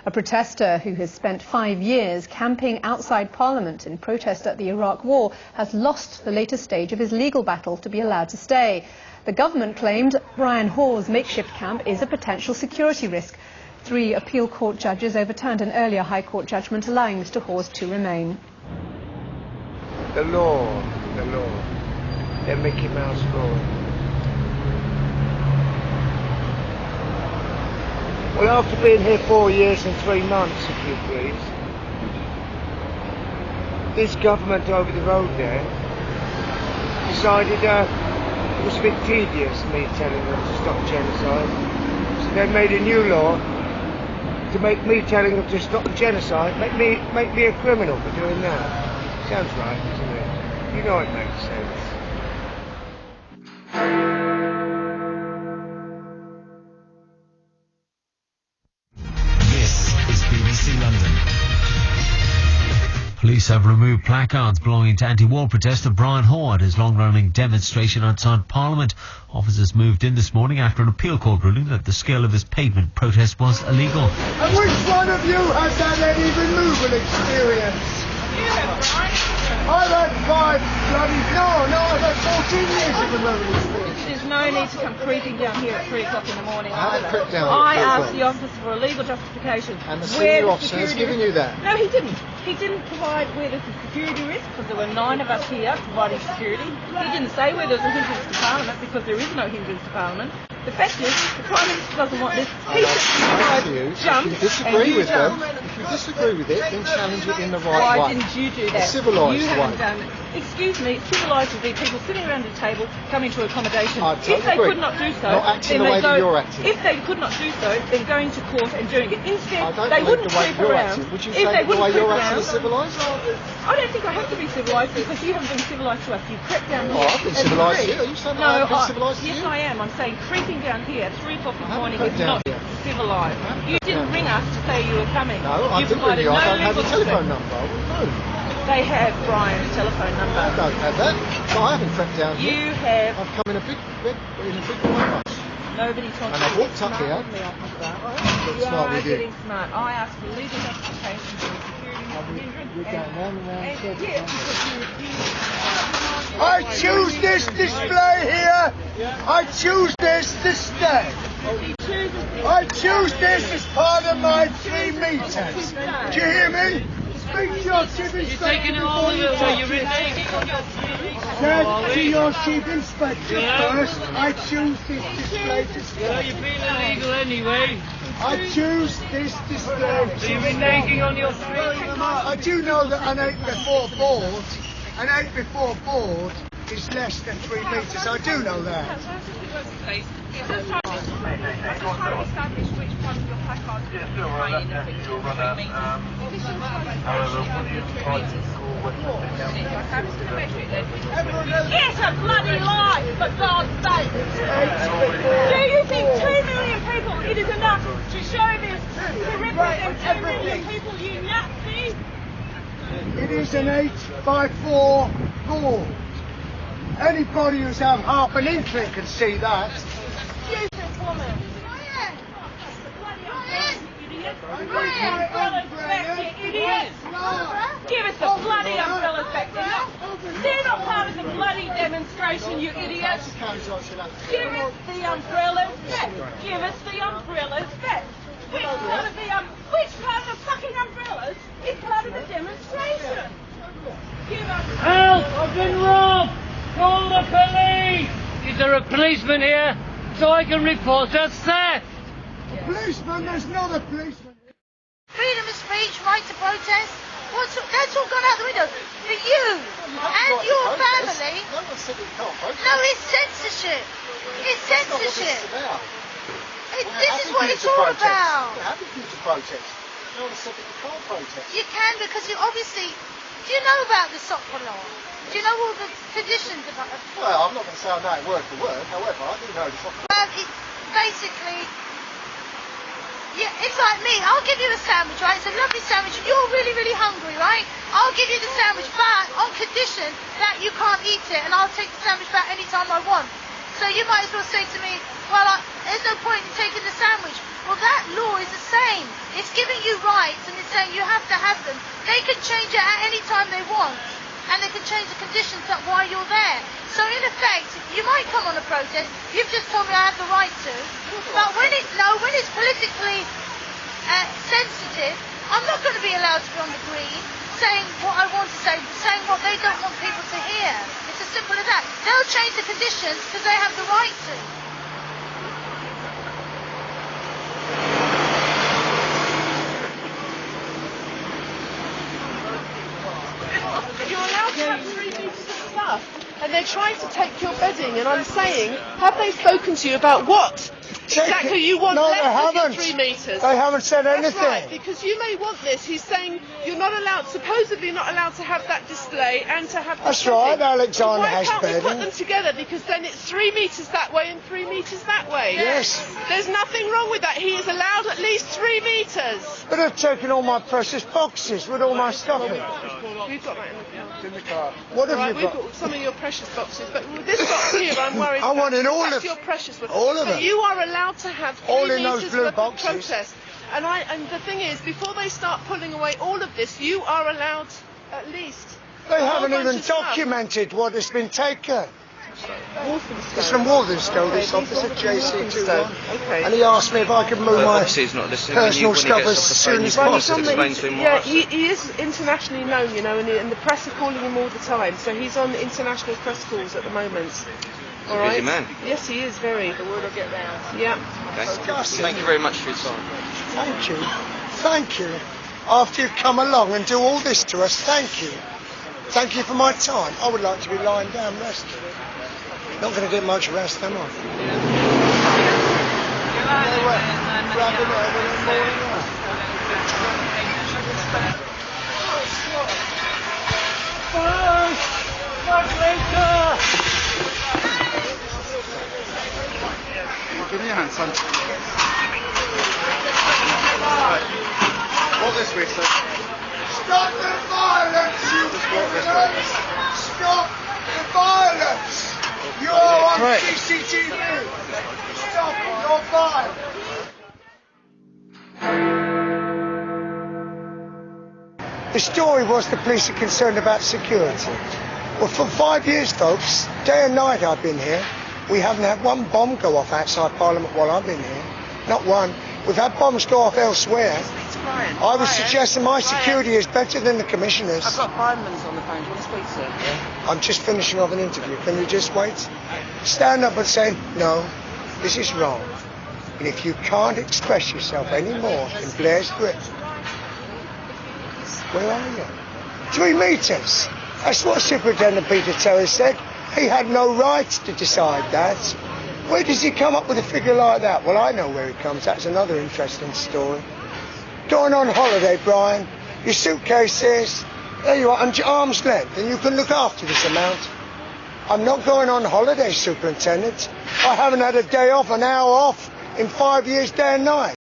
A protester who has spent 5 years camping outside Parliament in protest at the Iraq War has lost the latest stage of his legal battle to be allowed to stay. The government claimed Brian Hawes' makeshift camp is a potential security risk. 3 appeal court judges overturned an earlier High Court judgment allowing Mr Hawes to remain. The law, the Mickey Mouse law. Well, after being here 4 years and 3 months, if you please, this government over the road there decided it was a bit tedious me telling them to stop genocide. So they made a new law to make me telling them to stop genocide, make me a criminal for doing that. Sounds right, doesn't it? You know it makes sense. Police have removed placards belonging to anti-war protester Brian Hawes at his long-running demonstration outside Parliament. Officers moved in this morning after an appeal court ruling that the scale of his pavement protest was illegal. And which one of you has had any removal experience? I've had 5 I've had 14 years of removal experience. There's no need to come creeping down here at 3 o'clock in the morning either. I asked the officer for a legal justification. And the senior officer has given you that? No, he didn't. He didn't provide where there's a security risk, because there were 9 of us here providing security. He didn't say where there's a hindrance to Parliament, because there is no hindrance to Parliament. The fact is, the Prime Minister doesn't want this. He If you disagree with them, if you disagree with it, then challenge it in the right way. Why didn't you do that? Civilised you way. haven't done it. Excuse me, civilised would be people sitting around a table coming to accommodation. I totally if they agree. could not do so, Not acting then the way they that go. you're acting. If they could not do so, then going to court and doing it. Instead, I don't they believe wouldn't the way creep you're around. acting. Would you If say they the way wouldn't you're creep acting around, is civilised? I don't think I have to be civilised, because you haven't been civilised to us. You crept down here. I've been at civilised 3. to you. Are you saying no, I've been civilised to yes, you? I am. I'm saying creeping down here at 3 o'clock in the morning crept is down not here. civilised. You didn't ring us to say you were coming. No, I you didn't ring provided you. I no don't have the legal telephone consent. number. I wouldn't know. They have Brian's telephone number. I don't have that. So I haven't crept down here. You have. I've come in a big white bus. Nobody told And you. I've walked up here. You smart are with you. getting smart. I asked for legal justification for the security hindrance. You're going round and round in circles, Yeah, because you refused. I choose this display here. I choose this to stay. He chooses I choose this as part of my 3 meters. Do you hear me? Speak to your chief inspector. Taking it all over, so you're reneging on your street. Said to your chief inspector first, I choose this display to So stay. you're being illegal anyway. I choose this display So you're to reneging on your street. I do know that an 8 before board is less than 3 meters. I do know that. Just trying to establish which part of your placard is right in the picture. Yes, a bloody lie, for God's sake! Do you think 2 million people, it is enough to show this, to represent 2 million people, you Nazi? It is an 8x4 board. Anybody who's had half an inkling can see that. Stupid woman. Give us the bloody umbrellas back there. They're not part of the bloody demonstration, you idiots. Give us the umbrellas back. Give us the umbrellas back. Which part of the fucking umbrellas is part of the demonstration? Give us. Help! I've been robbed! Call the police! Is there a policeman here so I can report a theft? A policeman? There's not a policeman. Freedom of speech, right to protest. That's all gone out the window. For you and your family. No one said we can't protest. No, it's censorship. It's censorship. This is what it's all about. We're happy for you to protest. No one said that you can't protest. You can, because you obviously. Do you know about the SOPA law? Do you know all the conditions about it? Well, I'm not going to say I know it word for word. However, I do know the SOPA law. Well, it's basically. Yeah, it's like me. I'll give you a sandwich, right? It's a lovely sandwich, and you're really, really hungry, right? I'll give you the sandwich back on condition that you can't eat it, and I'll take the sandwich back anytime I want. So you might as well say to me, well, there's no point in taking the sandwich. Well, that law is the same. It's giving you rights and it's saying you have to have them. They can change it at any time they want, and they can change the conditions that why you're there. So in effect, you might come on a protest. You've just told me I have the right to. But when it's politically sensitive, I'm not going to be allowed to be on the green saying what I want to say, saying what they don't want people to hear. It's as simple as that. They'll change the conditions because they have the right to. You're allowed to have 3 meters of stuff, and they're trying to take your bedding, and I'm saying, have they spoken to you about what exactly you want left of your 3 meters? They haven't said anything. That's right, because you may want this. He's saying you're not allowed, supposedly not allowed to have that display and to have the That's right, Alexander has Why can't we put bedding. them together? Because then it's 3 meters that way and 3 meters that way. Yes. There's nothing wrong with that. He is allowed at least 3 meters. But they've taken all my precious boxes with all my stuff in. We've got that in the car. What have Right, you we've got? got some of your precious boxes, but with this box here, I'm worried. I want in all that's of your precious ones. all of But them. you are allowed to have 3 All in those meters blue worth of boxes. protest. And the thing is, before they start pulling away all of this, you are allowed at least. They a whole haven't bunch even of stuff. documented what has been taken. Walthamstow. It's from Walthamstow, Okay, this these officer, ones are from JC21. Walthamstow. Okay. And he asked me if I could move my Obviously he's not listening. personal When he stuff gets as off the soon phone, as you Well, must possible. explain to him what yeah, I've said. he is internationally known, you know, and the press are calling him all the time. So he's on international press calls at the moment. All a busy right. man. Yes, he is very. The word will get round. Yeah. Okay. Disgusting. Thank you very much for your time. Thank you. Thank you. After you've come along and do all this to us, thank you. Thank you for my time. I would like to be lying down resting. Not going to get much rest, am I? Give me your hand, son. Walk this way, sir. Stop the violence, you criminals! Stop the violence! You are on Correct. CCTV! Stop your violence! The story was the police are concerned about security. Well, for 5 years, folks, day and night I've been here. We haven't had one bomb go off outside Parliament while I've been here. Not one. We've had bombs go off elsewhere. I would suggest that my security is better than the Commissioner's. I've got Priman's on the phone. Do you want to speak to him? I'm just finishing off an interview. Can you just wait? Stand up and say, no, this is wrong. And if you can't express yourself anymore in Blair's grip, where are you? 3 meters. That's what Superintendent Peter Terry said. He had no right to decide that. Where does he come up with a figure like that? Well, I know where he comes. That's another interesting story. Going on holiday, Brian. Your suitcase is, there you are, under arm's length, and you can look after this amount. I'm not going on holiday, Superintendent. I haven't had a day off, an hour off, in 5 years, day and night.